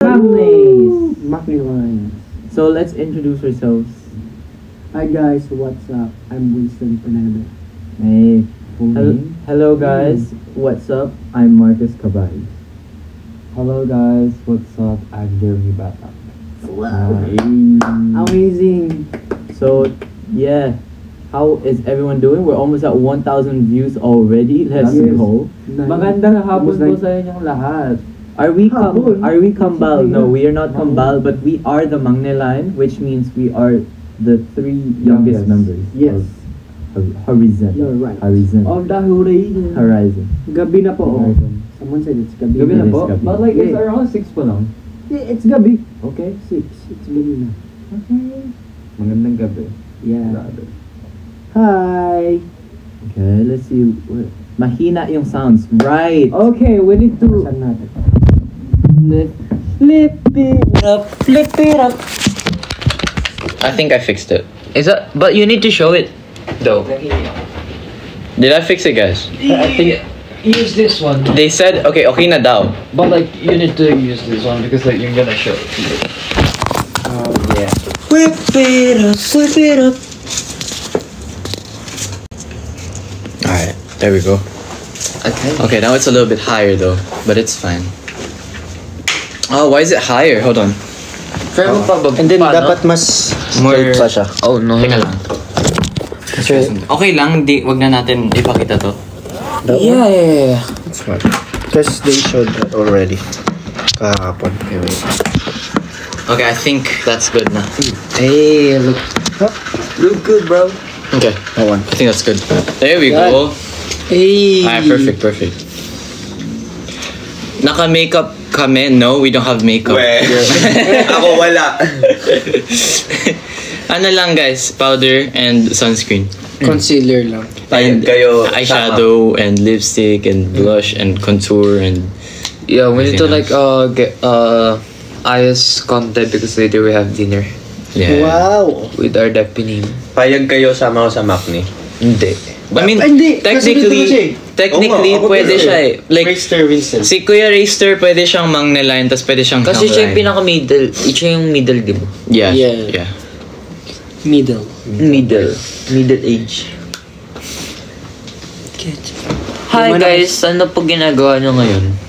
Families. Macmillan. So let's introduce ourselves. Hi guys, what's up? I'm Winston Penebe. Hey. Full name? Hello guys. What's up? I'm Marcus Cabal. Hello guys, what's up? I'm Jeremy Bata. Wow. Amazing. So yeah, how is everyone doing? We're almost at 1,000 views already. Let's Yes. go. Magandang hapon Almost po like- sa inyong lahat. Are we Hapon? Are we Kambal? No, we are not Hapon. Kambal, but we are the Mangne line, which means we are the 3 youngest Youngest. members. Yes. Of Horizon. You're right. Horizon. Of the horizon. Horizon. Gabi na po. Oh. Horizon. Someone said it's gabi. Gabi na It is po? gabi. But like, it's Yeah. around 6 pa lang. Yeah, it's gabi. Okay. 6. It's gabi na. Magandang gabi. Yeah. Brother. Hi. Okay, let's see. Mahina yung sounds. Right. Okay, we need to Saan natin? Flip it up. Flip it up. I think I fixed it. Is that? But you need to show it, though. Did I fix it, guys? I think use this one. They said okay na daw. But like, you need to use this one because like, you're gonna show it. Yeah. Whip it up, whip it up. All right, there we go. Okay. Okay, now it's a little bit higher though, but it's fine. Oh, why is it higher? Hold on. And then dapat mas More- straight pa siya. Oh no. Teka lang. Kasi Okay lang, wag na natin ipakita to. yeah. That's smart. Because they showed that already. Kahapon. Okay, wait. Okay, I think that's good na. Hey, look. Look good, bro. Okay, That one. I think that's good. There we go. Hey. Alright, perfect. Naka-makeup kami? No, we don't have makeup. Ako wala. Ano lang guys, powder and sunscreen. Concealer lang. And kayo, eyeshadow and lipstick and blush and contour and Yeah, we need to Everything like get eyes content because later we have dinner yeah. Wow. with our deputy. Payag kayo sama ko sa Macni. Hindi. I mean, Ay, hindi. Kasi dito na siya technically Oo nga, ako pwede pwede. siya eh. Like, Raster Vincent. si Kuya Raster pwede siyang Mangne line, tas pwede siyang Kasi siya yung Hellline. pinaka-middle. Siya yung middle, di ba? Yeah. Yeah. Middle. Middle age. Hi guys, ano po ginagawa nyo ngayon?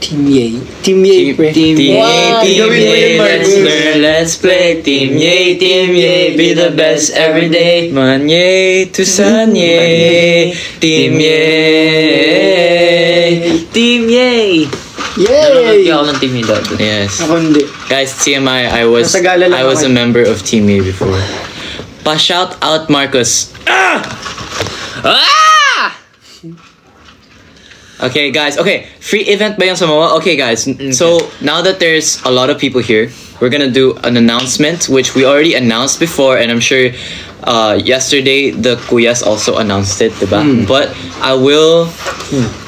Team Yay. Team Yay, pre. Team Yay, Wow, Team gawin mo Yay, yun, Mark. let's learn, let's play. Team Yay, be the best every day. Man Yay to San Yay. Team Yay. Team Yay! Nanonood Yay! ako ng Team Yay dati. Yes. Ako hindi. Guys, TMI, I was Nasa gala lang I was ako. a member of Team A before. Pa-shout out Marcus. Okay, guys. Okay, free event ba yung Samoa? Okay, guys. So, now that there's a lot of people here, we're gonna do an announcement, which we already announced before, and I'm sure yesterday the Kuyas also announced it, diba? But I will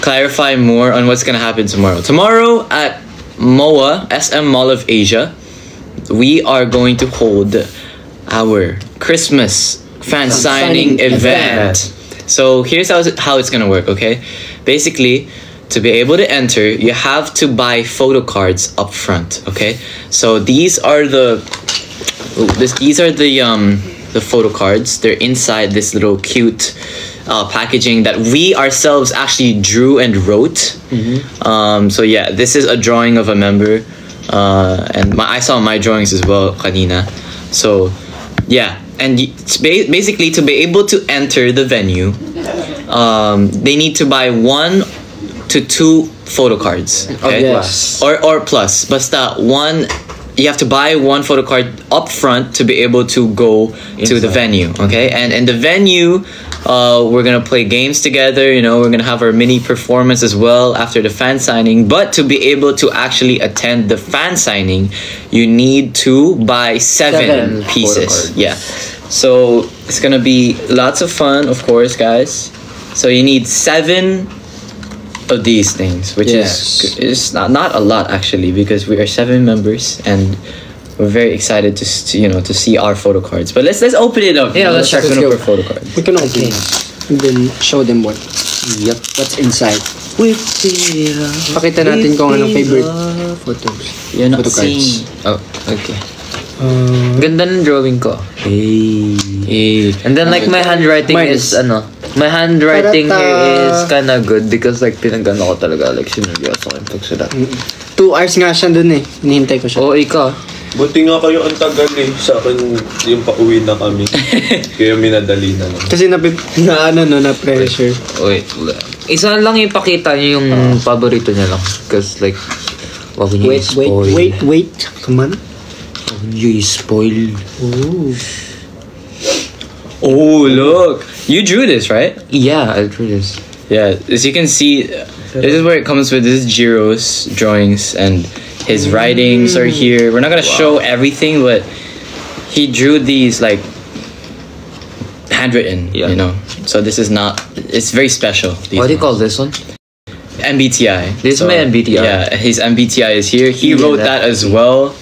clarify more on what's gonna happen tomorrow. Tomorrow at MOA, SM Mall of Asia, we are going to hold our Christmas fan signing event. So here's how it's gonna work, okay? Basically, to be able to enter, you have to buy photo cards up front, okay? So these are the photo cards. They're inside this little cute packaging that we ourselves actually drew and wrote. So yeah, this is a drawing of a member, and I saw my drawings as well, kanina. So yeah, and it's basically to be able to enter the venue, they need to buy 1 to 2 photo cards. Okay? Yes. Or plus. Basta one, you have to buy 1 photo card up front to be able to go to the venue. Okay? And in the venue, we're gonna play games together, you know, we're gonna have our mini performance as well after the fan signing. But to be able to actually attend the fan signing, you need to buy 7 pieces. Yeah. So it's gonna be lots of fun, of course, guys. So you need 7 of these things, which is not a lot actually, because we are 7 members and we're very excited to see our photo cards. But let's open it up. Yeah, let's open go. up our photo cards. We can open it. And then show them what. Yep. What's inside. Pakita natin kung anong favorite photos. You're not Photo cards. seeing. Oh, okay. Ganda ng drawing ko. Hey. And then like my handwriting Mine is is- my handwriting Tarata. here is kinda good because like pinagano ko talaga like sinuryoso ko yung pagsulat. 2 hours nga siya dun eh. Hinihintay ko siya. Oo, ikaw. Buti nga kayo ang tagal eh. Sa akin, yung pauwi na kami. Kaya minadali na lang. Kasi na pressure. Wait, isa lang ipakita niyo yung paborito niya lang. Cause like, wag niyo i-spoil. Come on. Wag niyo i-spoil. Ooh. Oh, look. You drew this, right? Yeah, I drew this. Yeah, as you can see, this is where it comes with. This is Jiro's drawings, and his writings are here. We're not gonna show everything, but he drew these like handwritten, Yeah. you know. So this is not. It's very special. these What do you call ones. this one? MBTI. This is my MBTI. Yeah, his MBTI is here. He Yeah, wrote that as well.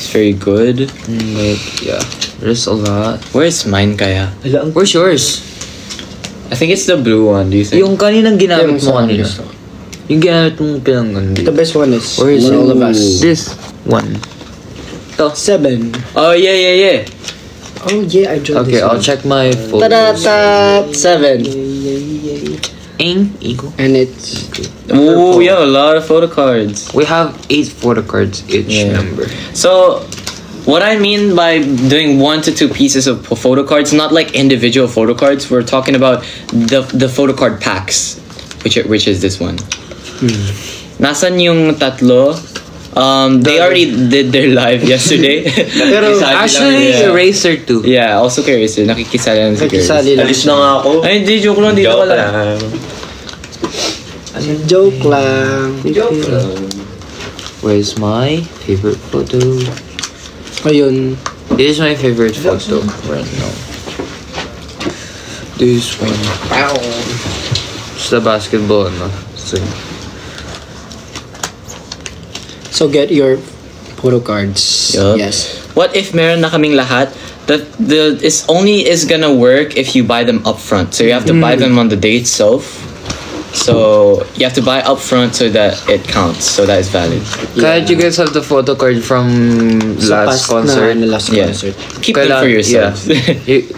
It's very good. Like, yeah. There's a lot. Where's mine, kaya? Where's yours? I think it's the blue one. Do you think? Yung kaninang ginamit Yung mo sa kanina. gusto. Yung ginamit mong pinangan. The best one is Where is for it? all of us. This one. 7. Oh yeah. Oh yeah, I drew Okay, this I'll one. check my photos. Ta-da-ta! 7. Ego. And it's... Oh, we have a lot of photo cards. We have 8 photo cards each Yeah. number. So, what I mean by doing 1 to 2 pieces of photo cards, not like individual photo cards. We're talking about the photo card packs, which is this one. Nasaan yung tatlo? They already did their live yesterday. Pero Nakikisabi lang Actually, yun. Eraser too. Yeah, also curious. Nakikisali lang si Curious. Nakikisali lang. Alis na nga ako. Ay, hindi. Joke lang. Dito ka Joke lang. lang. Joke lang. Where's my favorite photo? Ayun. This is my favorite photo right now. This one. It's the basketball, no? So get your photo cards. Yup. Yes. What if meron na kaming lahat? It's only is gonna work if you buy them upfront. So you have to buy them on the day itself. So you have to buy upfront so that it counts. So that is valid. Kaya you guys have the photo card from Sa last past concert? Na last Yeah. concert. Keep them for yourselves. Yeah.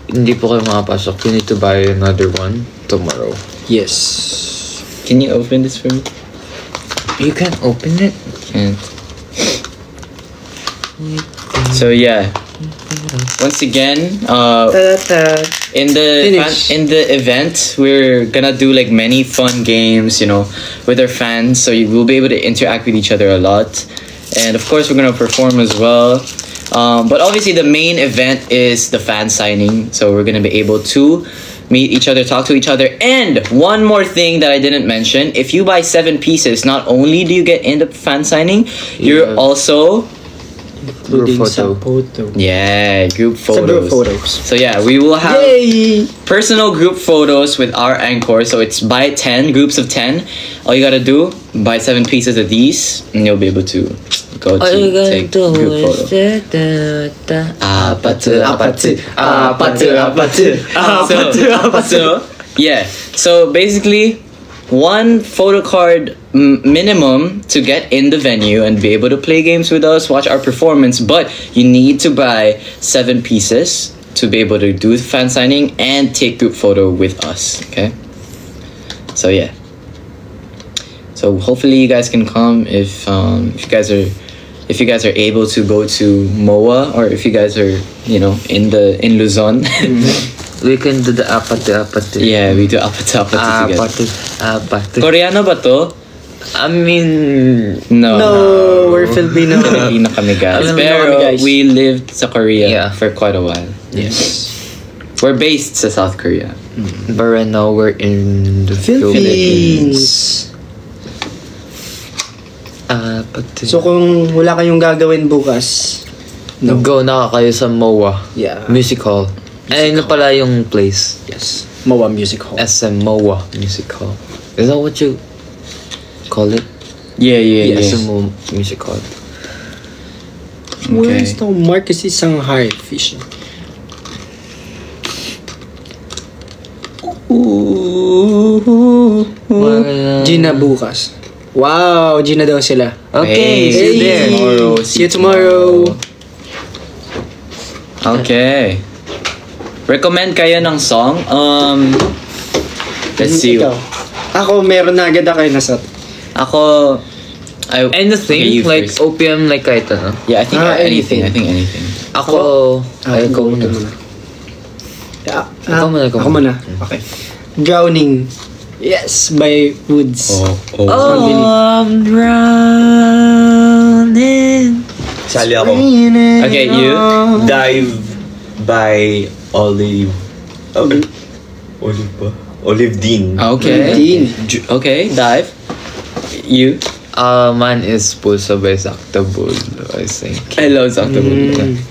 Hindi po kayo makapasok. You need to buy another one tomorrow. Yes. Can you open this for me? You can open it? Can't. So yeah. Once again, in Finish. in the event, we're gonna do like many fun games, you know, with our fans. So you will be able to interact with each other a lot, and of course, we're gonna perform as well. But obviously, the main event is the fan signing. So we're gonna be able to meet each other, talk to each other, and one more thing that I didn't mention: if you buy 7 pieces, not only do you get in the fan signing, you're Yeah. also Including photo. sa photo. group Sa photos. group photos. So yeah, we will have Yay! personal group photos with our anchor. So it's buy 10 groups of 10. All you gotta do, buy 7 pieces of these, and you'll be able to go to take group photo. So yeah. So basically, 1 photo card minimum to get in the venue and be able to play games with us, watch our performance. But you need to buy 7 pieces to be able to do fan signing and take group photo with us. Okay. So yeah. So hopefully you guys can come if you guys are able to go to MOA, or if you guys are in Luzon. We can do the apate. Yeah, we do apata together. Apate. Koreano ba to? I mean, No. No, we're Filipino. Filipino kami guys. Filipino Pero kami, guys. we lived sa Korea Yeah. for quite a while. Yes. We're based sa South Korea. but right now we're in the Philippines. Apate. So kung wala kayong gagawin bukas, no. Go na kayo sa MOA Yeah. Music Hall. Ay, ano pala yung place? Yes. MOA Music Hall. SM MOA Music Hall. Is that what you call it? Yeah. SM Music Hall. Where's the Marcus Shanghai fishing? Ooh. Gina bukas. Wow, Gina daw sila. Okay, see you there. Tomorrow. See you tomorrow. Okay. Recommend kayo ng song? Let's see. Ikaw. Ako, meron na agad ako nasat. Ako, Anything, Okay, you like first. OPM, like kahit ano. Yeah, I think anything. anything. I think anything. Ako, ay, ikaw muna. Ikaw muna, ikaw Ako muna. Okay. Drowning. Yes, by Woods. Oh, I'm drowning. Sali ako. Okay, you. Dive by Olive. Olive ba? Olive Dean. Okay. Dean. Okay, dive. You. Mine is Pulsa by Zactabul, I think. I love Octopus.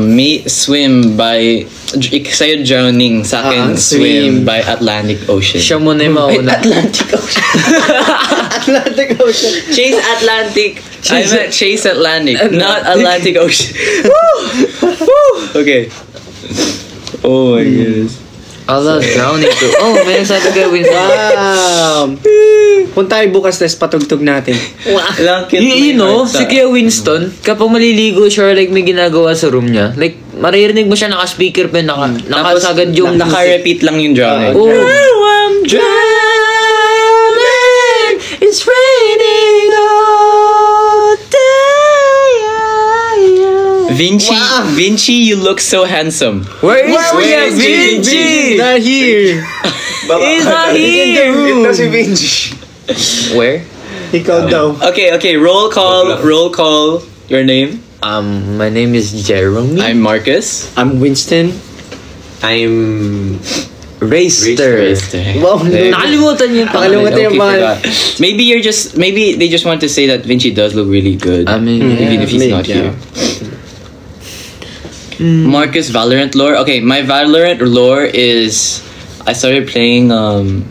Me, Swim by... Sa'yo, Drowning. Sa akin, Swim by Atlantic Ocean. Siya muna yung mauna. Atlantic Ocean. Atlantic Ocean. Chase Atlantic. I meant Chase Atlantic, not Atlantic Ocean. Woo! Okay. Oh my goodness. I love drowning too. Oh, may nagsabi ka, Winston. Wow. Punta tayo bukas, tas patugtog natin. Lang cute You may know, heart si sa- Kuya Winston, kapag maliligo siya or like may ginagawa sa room niya, like, maririnig mo siya naka-speaker pa, nakasagad yung... Naka-repeat lang yung drowning. Oh, I'm drowning, it's raining all day. Vinci, you look so handsome. Where is Vinci? Not here. He's not here. Ito si Vinci. Where? Ikaw daw. Okay, roll call, your name. My name is Jeremy. I'm Marcus. I'm Winston. I'm... Racer. Wow. Nakalimutan niyo yung pangalan. Nakalimutan yung pangalan. forgot. Maybe they just want to say that Vinci does look really good. I mean, even if he's not yeah. here. Marcus Valorant lore. Okay, my Valorant lore is I started playing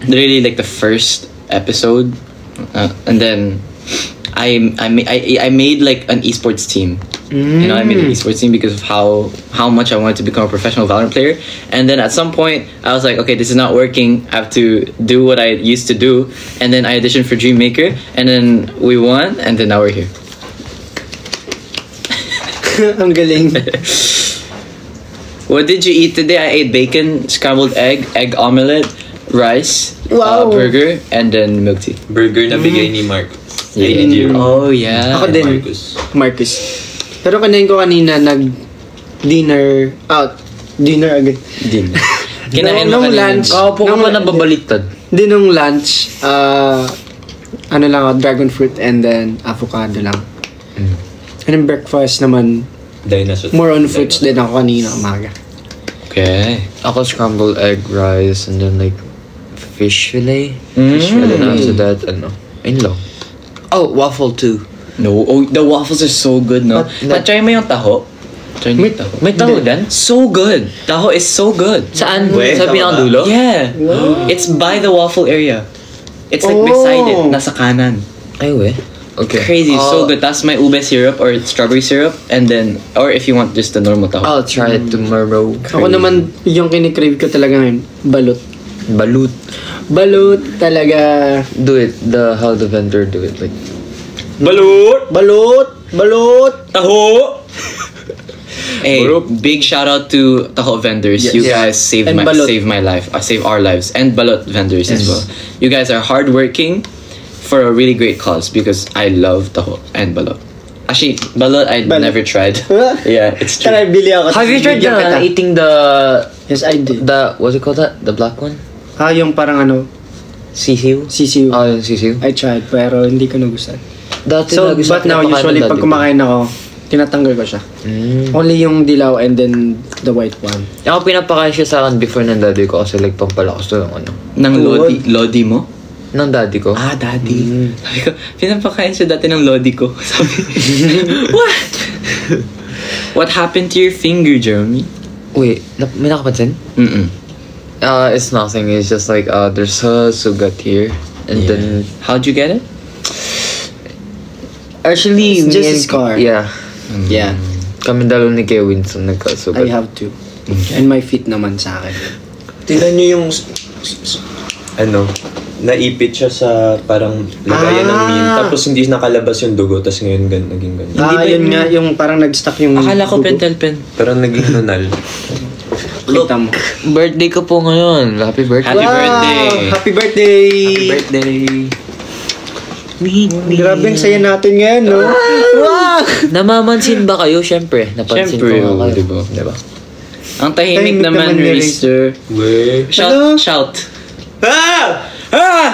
really like the first episode, and then I made like an esports team. You know, I made an esports team because of how much I wanted to become a professional Valorant player. And then at some point, I was like, okay, this is not working. I have to do what I used to do. And then I auditioned for Dream Maker, and then we won, and then now we're here. Ang galing. What did you eat today? I ate bacon, scrambled egg omelette, rice, Wow. burger, and then milk tea. Burger na bigay ni Marcus. Oh yeah. Ako din. Marcus. Marcus. Pero kanayin ko kanina nag-dinner agad. Din. Kinain mo Nung kanina. lunch. Kapo ka Nung- pa nababaliktad. Di nung lunch, ano lang ako, dragon fruit and then avocado lang. And then breakfast naman, Dinosaur. more on fruits din ako kanina umaga. Okay. Ako scrambled egg rice and then like fish fillet. Fish fillet. And after that, ano, ayun lang. Oh, waffle too. No, the waffles are so good, no? But try mo yung taho. Try mo yung taho. May taho din? So good. Taho is so good. Saan? Wait, Sa tama pinakadulo? Yeah. It's by the waffle area. It's like beside it. Nasa kanan. Ay, we. Okay. Crazy, so good. That's my ube syrup or strawberry syrup, and then, or if you want just the normal taho. I'll try it tomorrow. Ako naman, yung kinikrave ko talaga ngayon, balut. Balut. Balut talaga. Do it. How the vendor do it. Like, Balut! Balut! Taho! Hey, big shout out to taho vendors. Yes. You Yeah. guys saved And my balot. life. Save our lives, and balot vendors as well. You guys are hardworking for a really great cause because I love taho and balot. Actually, balot I Balot. never tried. Yeah, it's true. Tara, bili ako. have you tried Bigyan kita. eating the Yes, I did. what's it called that? The black one? Yung parang ano, Sisiu? sisiu. Oh, yung sisiu. I tried, pero hindi ko nagustuhan. Dati So, nagustuhan but now, ko usually, napakain pag dati. kumakain ako, tinatanggal ko siya. Only yung dilaw and then the white one. Ako pinapakain siya sa akin before ng daddy ko kasi like pampalakas to yung ano. Nang lodi mo? Ng daddy ko. Ah, daddy. Sabi ko, pinapakain siya dati ng lodi ko. Sabi, what? What happened to your finger, Jeremy? Wait, may nakapansin? It's nothing. It's just like there's a sugat here. And then How'd you get it? actually It's me just a and- scar. Yeah. Yeah, Kami dalawa ni Kuya Winston I nagkasugat. have to. And my feet naman sa akin. Tingnan nyo yung naipit siya sa parang lagayan ng mint. Tapos hindi nakalabas yung dugo. Tapos ngayon naging ganyan. Yun nga, yung parang nag-stuck yung Akala ko dugo. pentel pen. Parang naging nunal. Kita mo. Birthday ko po ngayon. Happy birthday. Happy birthday. Happy birthday! Happy birthday. Grabe ang saya natin ngayon, no? Namamansin ba kayo? Siyempre. Napansin Siyempre, ko nga kayo. diba? Ang tahimik Tahimik naman, naman ni Rister. Wey. Ano? Shout. Ah! Ah!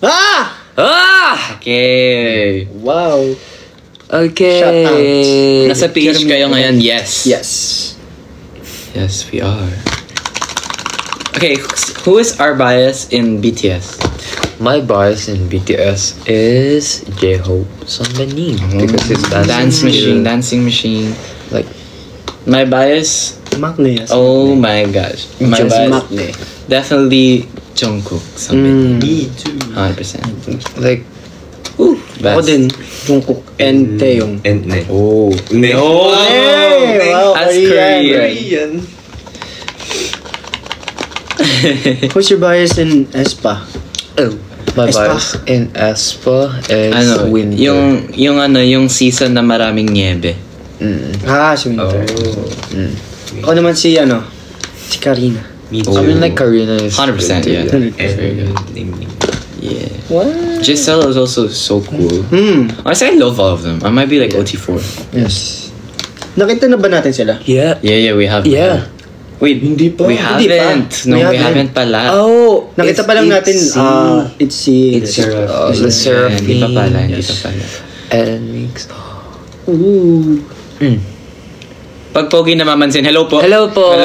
Ah! Ah! Okay. Wow. Okay. Nasa PH kayo ngayon? Yes. Yes. Yes, we are. Okay, who is our bias in BTS? My bias in BTS is J-Hope Sunbanim. Because it's Dancing machine. Like, My bias, Makne, yes. oh my gosh. My Just bias, Makne. definitely Jungkook. Something. Me too. 100%. like, Ako din, Jungkook and Taeyong. And ne. Oh. Ne. No! Hey, wow, That's Korean. Who's your bias in Espa? oh, my Aespa. bias in Aespa is Ano, Winter. yung season na maraming niebe. Si Winter. Ako naman si Karina. Me I mean, like, Karina is 100%, yeah. good. Very good. And Yeah. What? Giselle is also so cool. Honestly, I love all of them. I might be like OT4. Yes. Nakita na ba natin sila? Yeah. Yeah, we have. Yeah. Wait, Hindi pa. we Hindi pa. haven't. No, We we haven't pala. Oh, nakita pa lang natin, it's it's si... The Yeah, Seraphine. hindi pa pala, hindi pa pala. And mix. Ooh. Pag pogi na mamansin, hello po. Hello po.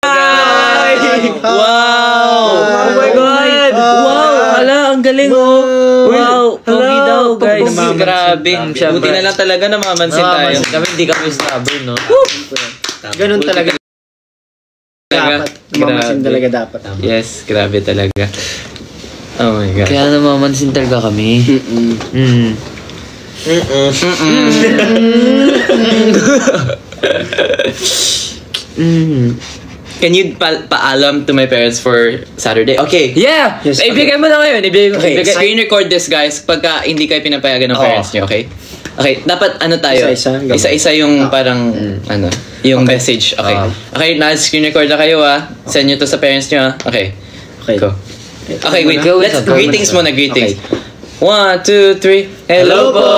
Hi! Wow! Oh my God! Wow! Hala, ang galing oh! Wow! Pogi daw, guys. Namamansin. Grabe. Siyempre. Buti na lang talaga namamansin tayo. Kami hindi kami stubborn, no? Ganun talaga dapat. Mamamansin Grabe. talaga dapat. Yes, grabe talaga. Oh my God. Kaya namamansin talaga kami. Can you paalam to my parents for Saturday? Okay. Yeah! Yes, Ibigay mo na ngayon. Screen record this, guys, pagka hindi kayo pinapayagan ng parents niyo, okay? Okay, dapat ano tayo? Isa-isa, ganun. Isa-isa yung parang, yung message. Okay. Okay, na-screen record na kayo, Send nyo to sa parents nyo, Okay. Okay. Go. Okay, wait. Go with Let's the greetings muna, greetings. Okay. 1, 2, 3. Hello po!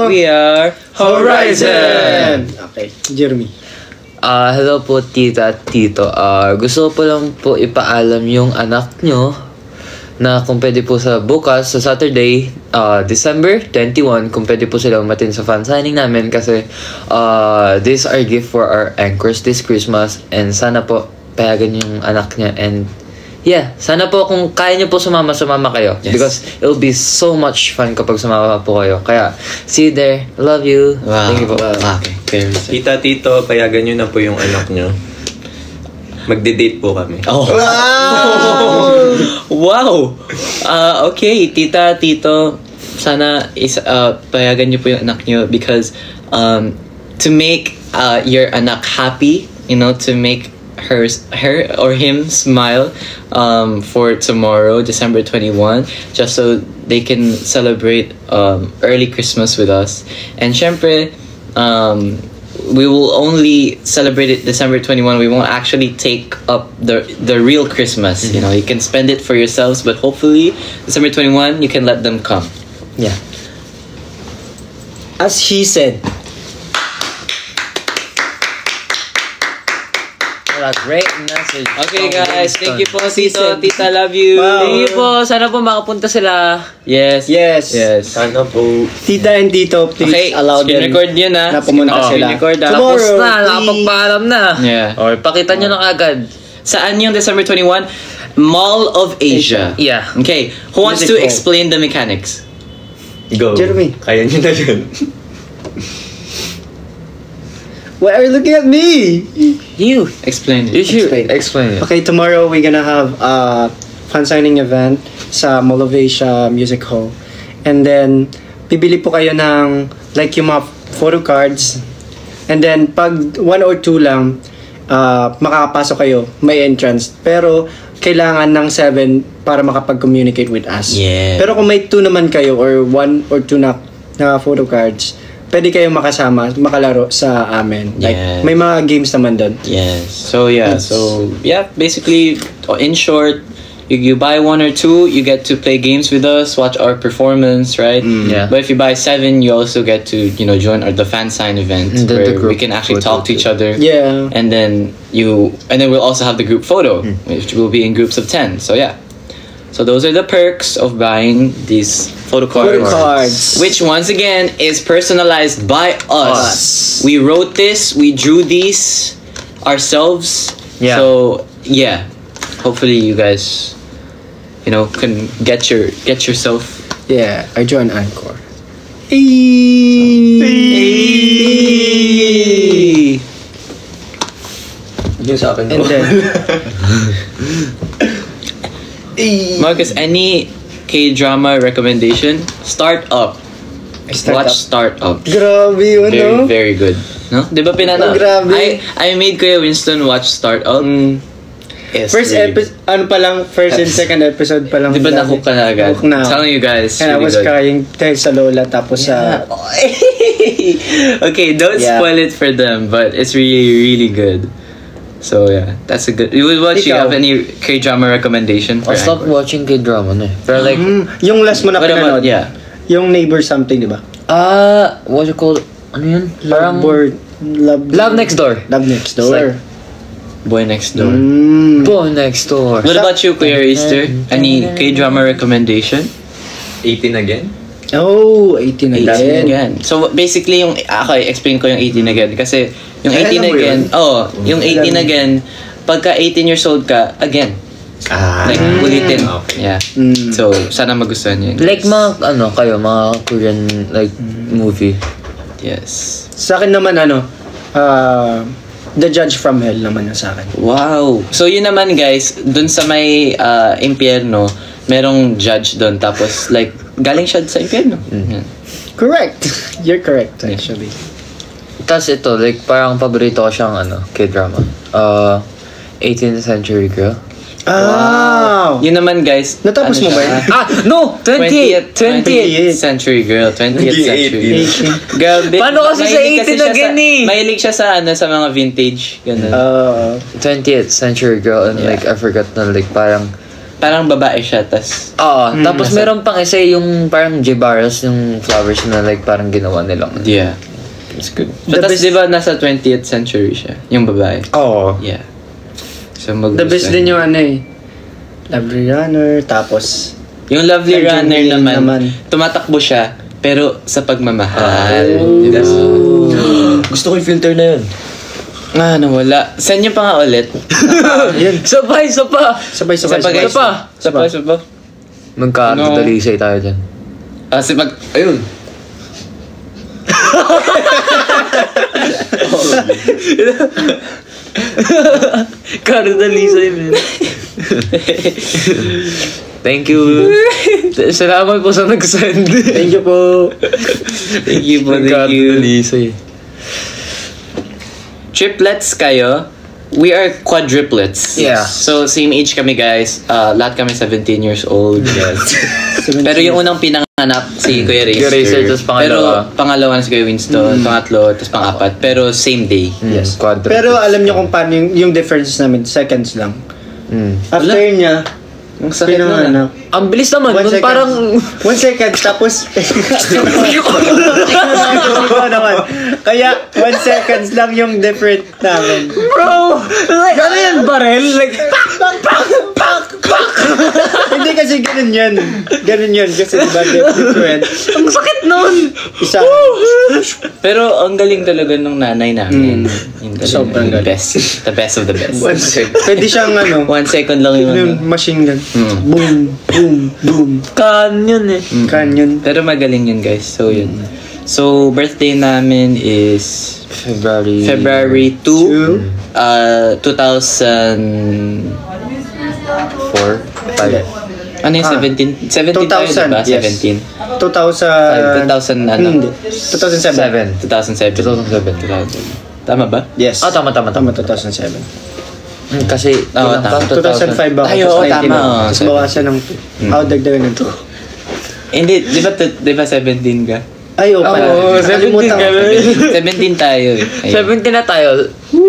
We are Horizon! Okay. Jeremy. Hello po, tita at tito. Gusto ko po lang po ipaalam yung anak nyo na kung pwede po sa bukas, sa Saturday, December 21, kung pwede po sila umatin sa fan signing namin kasi this is our gift for our anchors this Christmas and sana po payagan yung anak niya and yeah, sana po kung kaya niyo po sumama kayo. Yes. Because it'll be so much fun kapag sumama po kayo. Kaya, see you there. Love you. Wow. Thank you po. Okay. Very sad. Tita, tito, payagan nyo na po yung anak nyo. Magde-date po kami. Oh. Wow! Okay, tita, tito, sana payagan niyo po yung anak niyo because to make your anak happy, to make her or him smile for tomorrow, December 21, just so they can celebrate early Christmas with us. And syempre, we will only celebrate it December 21. We won't actually take up the real Christmas. You can spend it for yourselves, but hopefully December 21 you can let them come. Yeah. As he said. What a great message. Okay guys, thank you po Tito, Tita, love you. Wow. Thank you po. Sana po makapunta sila. Yes. Yes. Yes. Sana po. Tita and Tito, please Okay, allow screen them. record yun na pumunta sila. Screen record Tomorrow. Tapos na, please. nakapagpaalam na. Yeah. Or pakita nyo na agad. Saan yung December 21? Mall of Asia. Yeah. Okay, who wants to Music hall. explain the mechanics? Go. Jeremy. Kaya nyo na yun. Why are you looking at me? You. Explain You it. should Explain. explain it. Okay, tomorrow we're gonna have a fan signing event sa Mall of Asia Music Hall. And then, bibili po kayo ng like yung mga photo cards. And then, pag 1 or 2 lang, makakapasok kayo, may entrance. Pero, kailangan ng 7 para makapag-communicate with us. Yeah. Pero kung may 2 naman kayo or 1 or 2 na photo cards, pwede kayong makalaro sa amin. Like, Yeah. may mga games naman doon. Yes. So basically, in short, you buy 1 or 2, you get to play games with us, watch our performance, right? Yeah. But if you buy 7, you also get to join the fan sign event And then where the group we can actually photo talk to each other. Yeah. And then we'll also have the group photo, which will be in groups of 10. So yeah. So those are the perks of buying these photo cards. Which once again is personalized by us. We wrote this, we drew these ourselves. Yeah. So yeah. Hopefully you guys can get yourself. Yeah, I joined Anchor. Yung sa akin. And then, Marcus, any K-drama recommendation? Start Up. Watch Start Up. grabe yun, Very, no? very good. No? Di ba Oh, grabe. I made Kuya Winston watch Start Up. Yes, First really episode, first and second episode pa lang. good. Di ba nahook ka na agad? Nahook na ako. Telling you guys. And I really was good. crying dahil sa Lola tapos sa... Okay, don't Yeah. spoil it for them, but it's really, really good. So yeah, that's a good. You Ikaw? have any K-drama recommendation for I stopped Anchor? watching K-drama na eh. Pero like, yung last mo na What about pinanood, yung Neighbor something, di ba? what you call, ano yun? Parang, Love Next Door. Love Next It's Door. Boy Next Door. Boy Next Door. What about you, Kuya Easter? Any K-drama recommendation? 18 again? Oh, 18 18 again. again. So basically explain ko yung 18 again kasi yung 18 Alam mo again, yun? yung 18 again, pagka 18 years old ka, again. Like ulitin. Okay. Yeah. So sana magustuhan niyo. yun, Like guys. mga Korean like movie. Yes. Sa akin naman The Judge from Hell naman yung sa akin. Wow. So yun naman guys, dun sa may impyerno, merong judge dun tapos like galing siya sa impyerno. Yan. Correct. You're correct actually. Tapos ito, like parang paborito ko siyang K-drama. 18th Century Girl. Wow. Yun naman guys. Natapos mo ba yun? No! 28th 20th century girl. 20th century. Girl, Paano kasi sa 18 again eh? Mahilig siya sa mga vintage. Ganun. 20th Century Girl and like I forgot na like parang babae siya, tas tapos meron pang isa yung parang Jibaras, yung flowers na like parang ginawa nilang. yeah. It's good. So, The tas best- diba nasa 20th century siya, yung babae. Oo. Yeah. So The best din yung Lovely Runner, tapos yung Lovely Kanjong Runner Lane naman, tumatakbo siya, pero sa pagmamahal. Diba? Gusto ko yung filter na yun. Nawala. Send niyo pa nga ulit. Sabay. sabay. Magkakadalisay tayo dyan. Ayun. Kadalisay, man. Thank you. Salamat po sa nag-send. Thank you po. Thank you po, thank you. Kadalisay. Triplets kayo. We are quadruplets. Yeah. So, same age kami, guys. Lahat kami 17 years old. Yes. Pero yung unang pinanganak, si Kuya Racer. Kuya Racer, tas pangalawa. Pero pangalawa na si Kuya Winston. Pangatlo, tapos pangapat. Pero same day. Yes. Quadruplets. Pero alam niyo kung paano yung differences namin, seconds lang. After niya, Ang sakit na. pinanganak. Ang bilis naman. 1 Nun second. parang... 1 second, tapos... Ikaw naman. Kaya, 1 seconds lang yung different namin. Bro! Like, ano yan, barel? Like, Hindi kasi ganun yun. Ganun yun. Kasi diba different. ang sakit nun! Isa. Pero ang galing talaga ng nanay namin. Yung galing. Sobrang The galing. best. The best of the best. Pwede siyang 1 second lang yung yung machine gun. Boom, boom, boom. Kan yun eh. Canyon. Pero magaling yun, guys. So, yun. So, birthday namin is February 2, 2000... 4, 5. Ano yung 17? 17 tayo, 2000, diba? yes. 17. 2000... 2000 ano? Hindi. 2007. 2007. 2007. Tama ba? Yes. Tama. Tama, 2007. Kasi, Oo, ilang ka? 2005 ako. Ay, oo, tapos 19 tama, ako. oo, Tapos bawasan ng 2. Ako dagdagan ng 2. Hindi, di ba 17 ka? Ay, oo pala. Oo, 17 Nakalimutan ka. ko. 17 tayo eh. Ayun. 17 na tayo.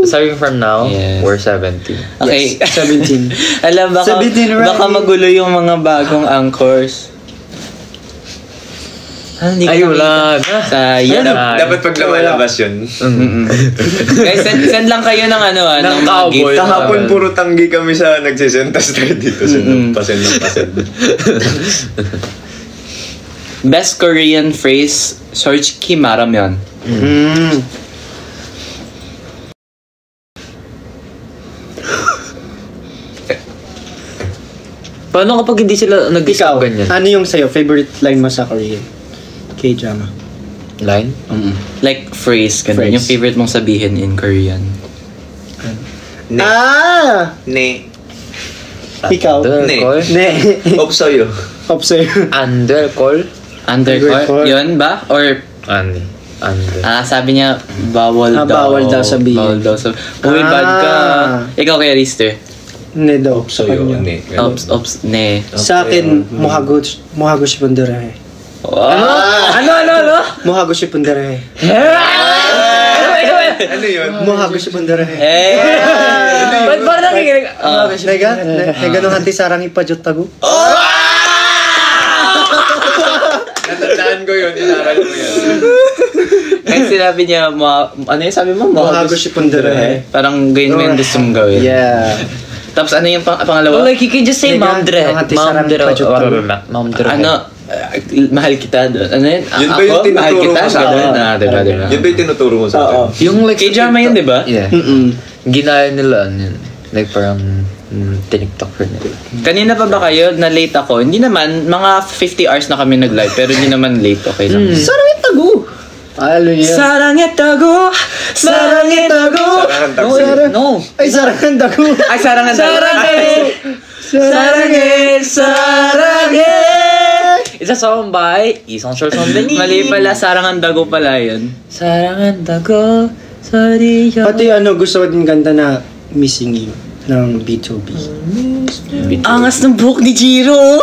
Starting from now, Yes. we're 17. Okay. Yes, 17. Alam, baka 17 right. magulo yung mga bagong anchors. Hindi ko Wala nakita. na. Sayang. Dapat pag lumalabas yun. Guys, send lang kayo ng ano ng mga cowboy. gift. Kahapon puro tanggi kami sa nagsisentas tayo dito. Pasen. Best Korean phrase, 솔직히 말하면. Paano kapag hindi sila Ikaw, nag-isip ganyan? ano yung sa'yo? Favorite line mo sa Korean? K-drama. Line? Like phrase, ganun. Phrase. Yung favorite mong sabihin in Korean. Ne. Ne. Ikaw? Undercall? Ne. Opsoyo. Opsoy. Undercall? Undercore? Yun ba? Or, Under. sabi niya, bawal daw. Bawal daw sabihin. Bawal daw sabihin. Uy, bad ka. Ikaw kaya, Rister? Ne daw. Opsoyo. Kanya. Ne. Ops, ne. Sa akin, muhago si Pundarahe. Ano? Muhago si Pundarahe. Ano yun? Muhago si Pundarahe. Ba't ba nakikinig? Nega nung hanti sarang ipajot tago. Natandaan ko yun. Inaral mo yan. Kasi sinabi niya, ano yung sabi mo? Muhago si Pundarahe. Parang ganyan mo yung gusto mong gawin. Yeah. Tapos ano yung pangalawa? Like, you can just say Nega, Mom Dre. ang hati Mom sarang Dre. pa, Jotaro. Mom Dre. Mahal kita doon. Ano yun? Yun ba yung mahal tinuturo kita? mo sa Ganun. akin? Diba? Yun ba yung tinuturo mo sa akin? Yung like, K-drama yun, di ba? Yeah. Ginaya nila, ano yun. Like, parang, tiniktoker nila. Kanina pa ba kayo na late ako? Hindi naman, mga 50 hours na kami nag-live, pero hindi naman late, okay lang. Sarang itago. Ano niya? Sarangettago! Sarangettago! Sarangan No! Ay, sarang dago. Ay, sarangettago! Sarange! It's a song by Isang Short Song Mali pala, sarangandago pala yun. Sarangandago, sariyo. Pati gusto ko din kanta na Missing You ng B2B. Angas ng buhok ni Jiro!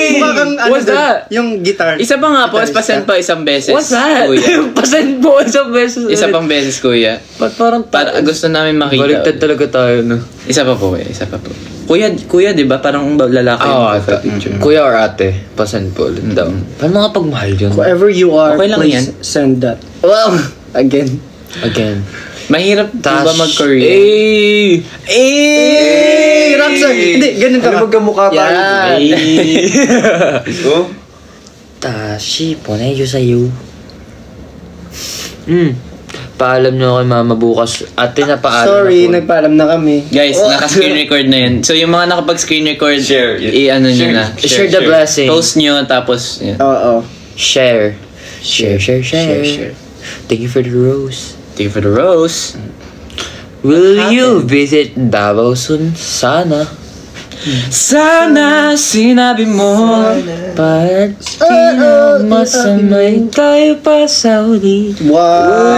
Mukha kang What's that? Yung guitar. Isa pa nga po, Guitarista. pasend pa isang beses. What's that? Kuya. Pasend po isang beses. Isa pang beses, kuya. Ba't parang Para gusto namin makita. Baliktad talaga tayo, no? Isa pa po, kuya. Isa pa po. Kuya, di ba? Parang lalaki yung picture. Kuya or ate, pasend po ulit daw. Paano makapagmahal yun? Whoever you are, Okay lang please yan. send that. Wow! Again. Again. Mahirap ba mag-Korean? Ramsay! Hindi, ganun ka. Magkamukha tayo. Oh? Tashi, 보내줘 sa'yo. Paalam nyo kay mama bukas. Ate na paalam Sorry, na po. nagpaalam na kami. Guys, naka-screen record na yun. So, yung mga nakapag-screen record, Share. i-ano nyo na. Share the blessing. Post nyo, tapos, yun. Oo. Share. Share. Thank you for the rose. Thank you for the rose. Will you visit Davao soon? Sana. Sana sinabi mo. Ba't di na masamay tayo pa sa uli? Wow!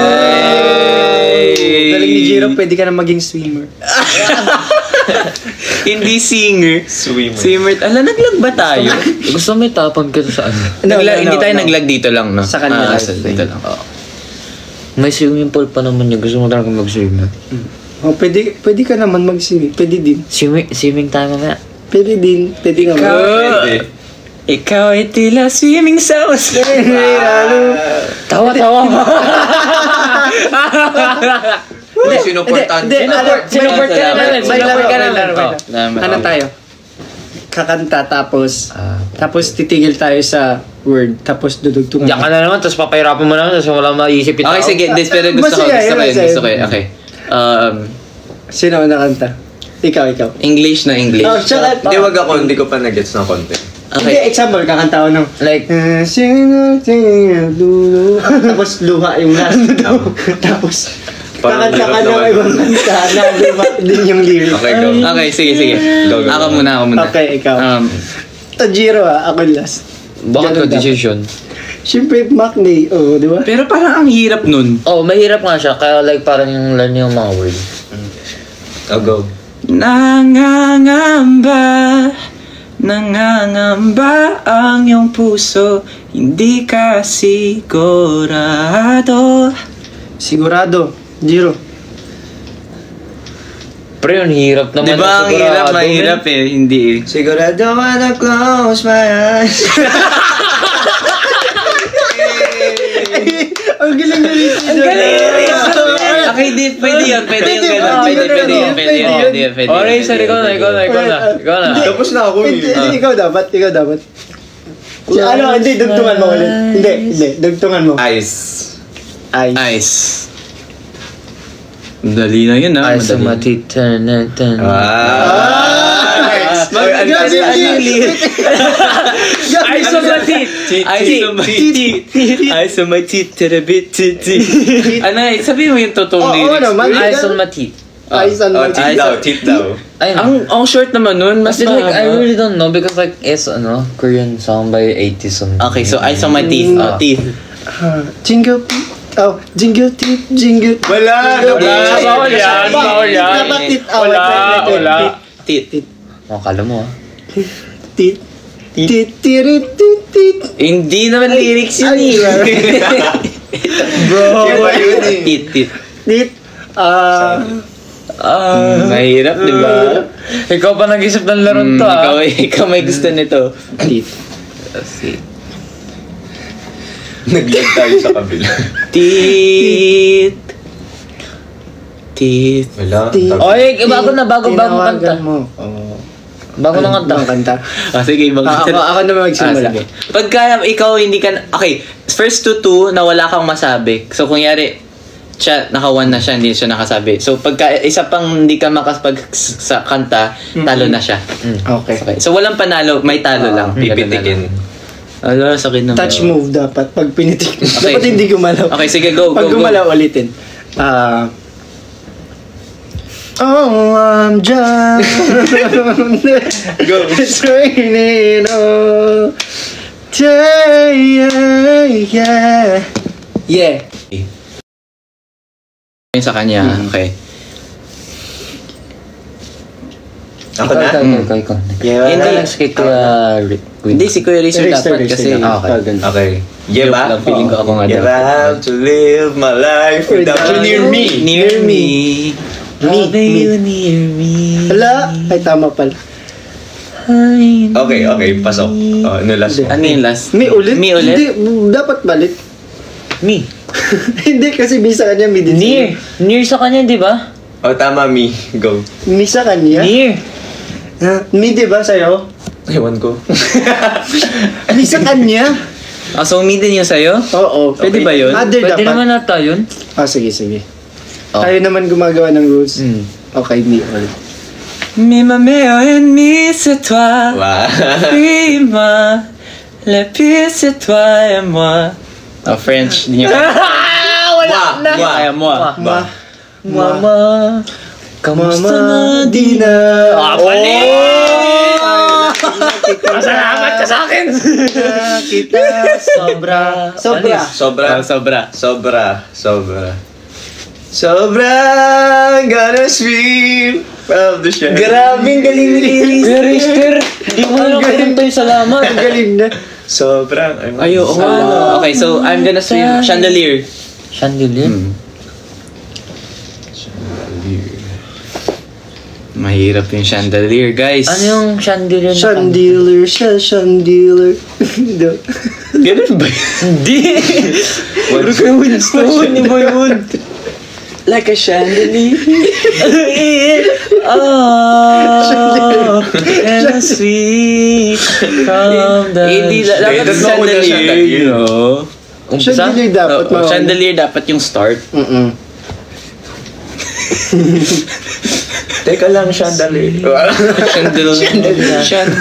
Hey! Galing ni Jiro, pwede ka na maging swimmer. Hindi singer. Swimmer. Naglag ba tayo? Gusto may tapon ka sa ano? Hindi tayo naglag dito lang, no? Sa kanya lang. Dito lang. May swimming pool pa naman yun. Gusto mo talaga mag-swim. Oh, pwede ka naman mag-swimming. Pwede din. Swimming tayo mamaya. Pwede din. Pwede nga. Pwede. Ikaw ay tila swimming sa Tawa-tawa mo. Uy, sinuportahan. Sinuport ka na namin. Sinuport ka na namin. Ano tayo? Kakanta tapos titigil tayo sa word tapos dudugtungan. Diyan ka na naman, tapos papahirapan mo naman, tapos wala maisip yung Okay, tao. sige. Pero gusto ko. Masaya. Okay. Sino ang nakanta? Ikaw. English na English. Oh, tsaka, Hindi, wag ako. Hindi ko pa nag-gets ng konti. Hindi, example, kakanta ko ng Like, tapos luha yung last. Tapos Parang kakanta ka hirap ng naman. ibang kanta na luha din yung lyric. Okay, go. Okay, sige. Go. Ako muna. Okay, ikaw. Um, Tajiro ako last. bakit ka Ganun dapat. decision? Siyempre, Macney. Oo, di ba? Pero parang ang hirap nun. Oh, mahirap nga siya. Kaya like parang yung learn yung mga words. Oh, go. Nangangamba ang iyong puso, hindi ka sigurado. Sigurado. Zero. Pero yun, hirap naman. Diba ang hirap, mahirap eh, hindi eh. Sigurado wanna close my eyes. Ang galing na rin. Ang galing! Okay, pwede yun, pwede yung gano'n. Pwede yun. Alright, sir, ikaw na. Tapos na ako eh. Hindi, ikaw dapat. Ano, hindi, dugtungan mo ulit. Hindi, dugtungan mo. Ice. Ice. Dali na yun ah. Ay, sumatit. Eyes on my teeth, ano eh, sabihin mo yung totoong Oo lyrics. naman. Eyes on my teeth. Eyes on my teeth. Tip daw. Ayun. Ang short naman nun, mas Kasi like, I mahaba. really don't know because like, it's Korean song by 80s song. Okay, so eyes on my teeth. Teeth. Jingle. Oh, jingle teeth, jingle. Wala. Bawal yan. Dapat teeth. Wala. Teeth. Oh, kala mo ah. Teeth. Teeth. Hindi naman lyrics yun eh. Bro. Teeth. Teeth. Mahirap, di ba? Ikaw pa nag-isip ng laron to ah. Ikaw may gusto nito. Teeth. Nag-lag tayo sa kabila. Teeth. Wala. Oy, bago kanta. Tinawagan mo. Bago ng kanta. Ang kanta. Sige, Ako naman magsimula. sige. Pagka ikaw hindi ka, okay, first to na wala kang masabi. So, kung yari, siya, naka-1 na siya, hindi siya nakasabi. So, pagka isa pang hindi ka makapag sa kanta, talo na siya. Okay. So, walang panalo, may talo lang. Pipitikin. Ala, sakit naman. Touch move dapat. Pag pinitik. Okay. Dapat hindi gumalaw. Okay, sige, go. Pag gumalaw, ulitin. Oh, I'm just Go. It's raining all day, yeah. Yun sa kanya, okay. Ako na? Ikaw. Hindi. Hindi, si Kuya Rizzo dapat kasi. Okay. Yeah, Joke ba? lang, feeling ko ako nga Yeah, dapat. I have to live my life without you near me. Near me. Me. Near me. Hala, ay tama pala. Okay, pasok. Ano last one? Ano yung last? Me ulit? Me ulit? Hindi, dapat balik. Me. Hindi kasi me sa kanya, me din. Near sa kanya, di ba? Tama, me. Go. Me sa kanya? Near. Me di ba sa'yo? Ewan ko. Me sa kanya? So me din yung sa'yo? Oo. Pwede ba yun? Other Pwede dapat. naman nata yun. Sige. Tayo naman gumagawa ng rules. Okay, me ulit. Mi ma meo en mi c'est toi. Wow. Prima. Le pire c'est toi et moi. French. Di nyo Wala na. kaya mo. Mama. Kamusta Mama, na di na. Mali! Masalamat ka sa akin! Kita sobra. Sobra gonna swim from the shore. Grabing galing ni Rister, di mo lang kanintay salamat. Ang galing na. Sobrang. Ayo, okay, so I'm gonna swim. Chandelier. Chandelier? Mahirap yung chandelier, guys. Ano yung chandelier na Chandelier siya, chandelier. Ganun ba? Hindi. Puro ka Winston. Ni Boy Wood. Like a chandelier. Oh, and a sweet from the... Hindi, dapat chandelier, you know. Chandelier dapat. Chandelier dapat yung start. Teka lang, chandelier.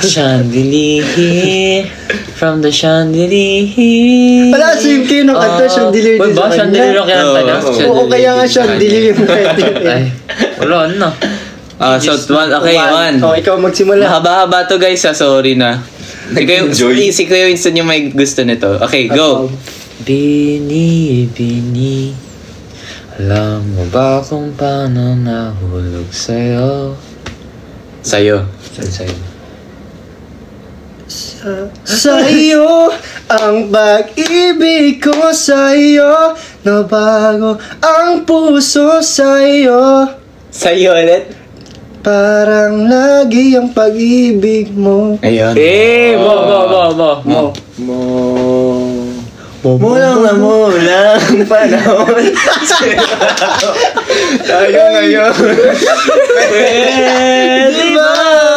Chandelier from the chandelier. Wala, same kayo ng kanta, chandelier din Ba, sa chandelier kanya. ang kinanta na? Oo, kaya nga chandelier yung pwede. Ay, wala na. So, one. Okay, one. Oh, ikaw magsimula. Mahaba-haba to, guys. Sorry na. Si Kuya Winston yung may gusto nito. Okay, go. Bini, bini, alam mo ba kung paano nahulog sa'yo? Sa'yo. Sa'yo. Sa'yo ang pag-ibig ko sa'yo, nabago ang puso sa'yo. Sa'yo ulit. Parang lagi ang pag-ibig mo. Ayun. Mo. Mulang panahon. Tayo ngayon. Diba?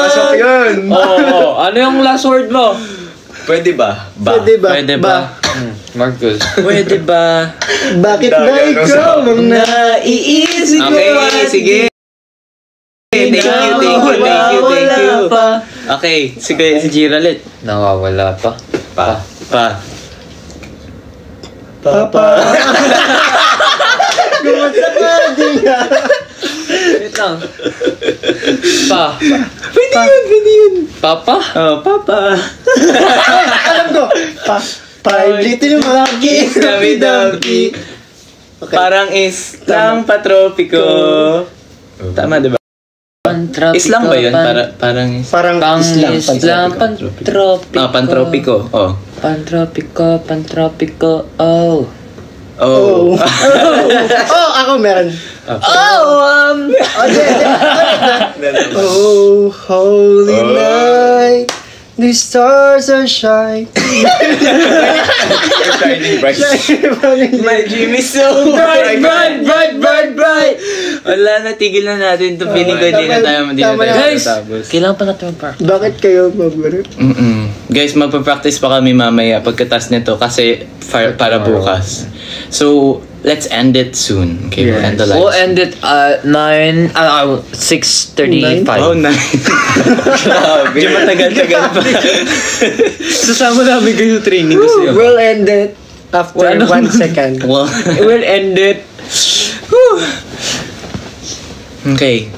Pasok yun. Oh, ano yung last word mo? Pwede ba? Pwede ba? Pwede ba? Marcus. Pwede ba? Bakit ba ikaw ang naiisip ko? Okay, sige. Thank you. Okay, sige, si Giralit. Nawawala pa. Pa. Papa. Gumasa ka din nga. Wait lang. Pa. Pwede yun. Papa? Oh, Papa. Alam ko. Five little monkeys. Dami-dami. Parang islang patropiko. Tama, diba? Pantropiko. Islang ba yun? Parang Parang Islang pantropiko. pantropiko. Oh. Pantropiko. Oh. Oh. Oh, ako meron. Oh, holy night, the stars are shining. My dream is so bright. Wala na, tigil na natin to. Feeling ko hindi na tayo Guys, matapos. kailangan pa natin mag-park. Bakit kayo mag-gano? Guys, magpa-practice pa kami mamaya pagkatas nito kasi para bukas. So, let's end it soon. Okay, we'll end the live. We'll end it at 6:35. Oh, nice. Grabe. Matagal-tagal pa. Sasama namin kayo sa training kasi. We'll end it after 1 second. Well, We'll end it. okay.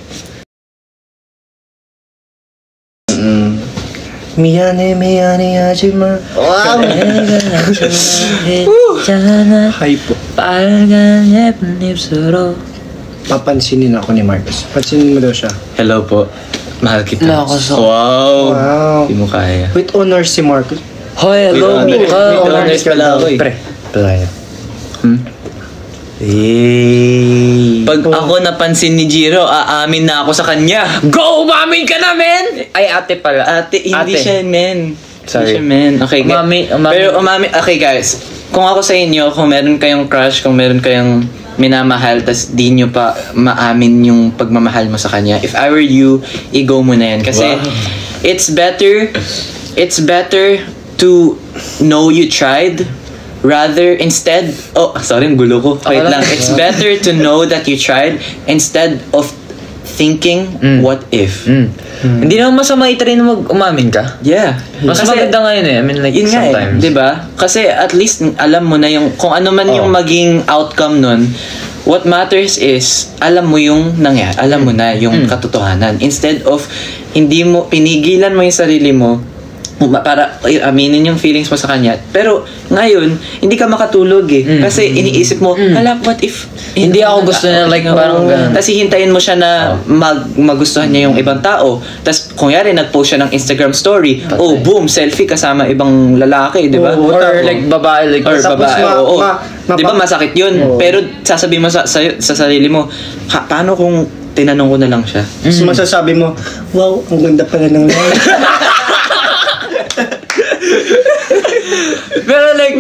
Miyane hajima. Wow! Hi po. 빨간 예쁜 입술로. Papansinin ako ni Marcus. Pansinin mo daw siya. Hello po. Mahal kita. Nakasok. Wow. Wow. Hindi mo kaya. With honors si Marcus. Hoy, hello. With honors pala ako eh. Pre. Playa. Pag ako napansin ni Jiro, aamin na ako sa kanya. Go! Umamin ka na, men! Ay, ate pala. Ate, hindi siya men. Sorry. Hindi siya men. Okay, Umami. Pero umami. Okay, guys. Kung ako sa inyo, kung meron kayong crush, kung meron kayong minamahal, tas di nyo pa maamin yung pagmamahal mo sa kanya, if I were you, i-go mo na yan. Kasi, it's better to know you tried rather instead ang gulo ko. Wait lang. It's better to know that you tried instead of thinking what if. Hindi naman masama itry na umamin ka. Yeah. Mas maganda ngayon eh. I mean, like, Yun nga sometimes. eh, 'di ba? Kasi at least alam mo na yung kung ano man yung maging outcome nun. What matters is alam mo yung nangyari, alam mo na yung katotohanan. Instead of hindi mo pinigilan mo yung sarili mo para aminin yung feelings mo sa kanya. Pero ngayon, hindi ka makatulog eh. Kasi iniisip mo, hala, what if Hindi ako gusto niya, like, parang ganun. Tapos hihintayin mo siya na magustuhan niya yung ibang tao. Tapos kung yari, nag-post siya ng Instagram story. Oh, boom, selfie kasama ibang lalaki, di ba? Or like babae, like, Or babae, oo. ma- Di ba masakit yun? Pero sasabihin mo sa sarili mo, paano kung tinanong ko na lang siya? Tapos masasabi mo, wow, ang ganda pala ng lalaki. Pero like,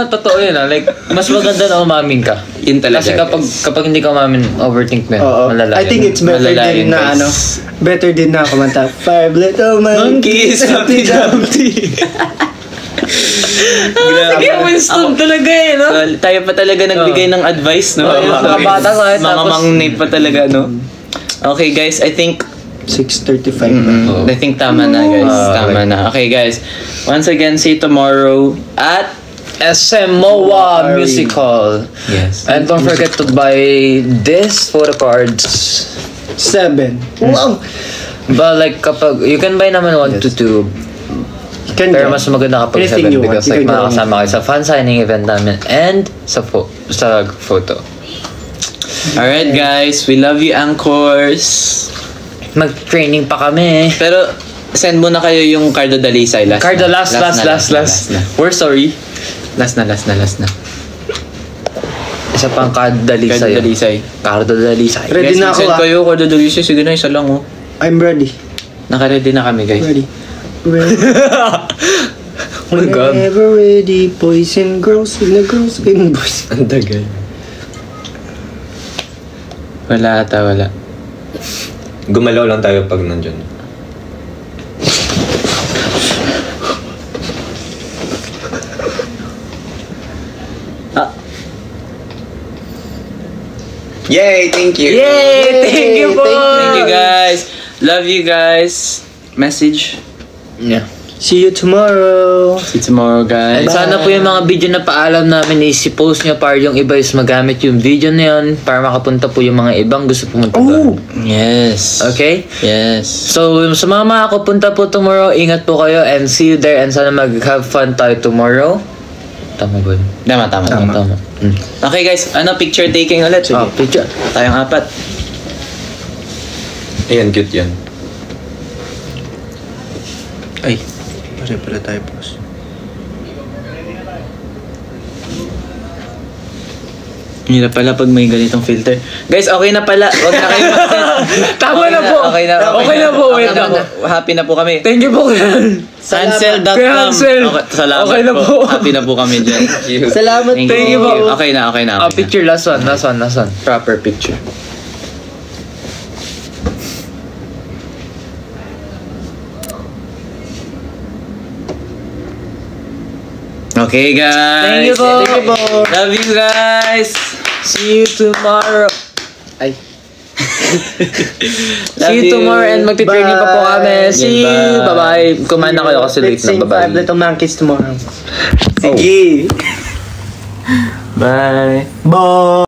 totoo yun like, mas maganda na umamin ka. Yun talaga. Kasi kapag hindi ka umamin, overthink mo yun. Oo. Malala I think yun. it's better Malala din yun, na guys. better din na kumanta. Five little monkeys, Humpty Dumpty. Sige, Winston talaga eh, no? So, tayo pa talaga nagbigay ng advice, no? mga bata tayo, Mga tapos- mangnip pa talaga, no? Okay, guys, I think 6:35 I think tama na, guys. Tama na. Okay, guys. Once again, see you tomorrow at SMOA Musical. Yes. And don't forget to buy this photo cards. 7. Wow! But like kapag, you can buy naman 1 to 2. can Pero get mas maganda kapag anything 7 you want. because You like can get makakasama kayo sa fan signing event namin and sa photo. Alright guys, we love you, Anchors. Mag-training pa kami. Pero, send muna kayo yung Cardo Dalisay. Cardo, last. We're sorry. Last na. Isa pang Cardo Cardo Dalisay. Dalisay. Cardo Dalisay. Ready Guys, na ako, send ah. kayo, Cardo Dalisay. Sige na, isa lang oh. I'm ready. Naka-ready na kami guys. Ready. Oh my God. Whenever ready, boys and girls, boys. Ang tagal. Wala ata, wala. Gumalaw lang tayo pag nandyan. Yay! Thank you! Yay! Thank you po! Thank you guys. Love you guys. Message. Yeah. See you tomorrow. See you tomorrow guys. And sana po yung mga video na paalam namin is i-post nyo para yung iba is magamit yung video na yun para makapunta po yung mga ibang gusto pumunta doon. Yes. Okay? Yes. So, sa mga makakapunta po tomorrow, ingat po kayo and see you there and sana mag-have fun tayo tomorrow. Tama ba yun? Tama. Okay guys, picture taking ulit. Sige. Picture. Tayong apat. Ayan, cute yan. Ay, pare tayo boss. Hirap pala pag may ganitong filter. Guys, okay na pala. Wag na kayo Tama na po. Okay na po. Wait Okay na lang. po. Happy na po kami. Thank you po, Kuyan. Cancel.com. Cancel. Okay, salamat Okay na po. Happy na po kami dyan. Salamat Thank you po. Okay na. Picture, last one. Proper picture. Okay guys. Thank you po. Love you guys. See you tomorrow. Love See you tomorrow and magti-training pa po kami. See you. Bye. Bye-bye. Kumain na kayo kasi late Let's na. sing Bye-bye. 5 Little Monkeys tomorrow. Sige. Bye. Bye.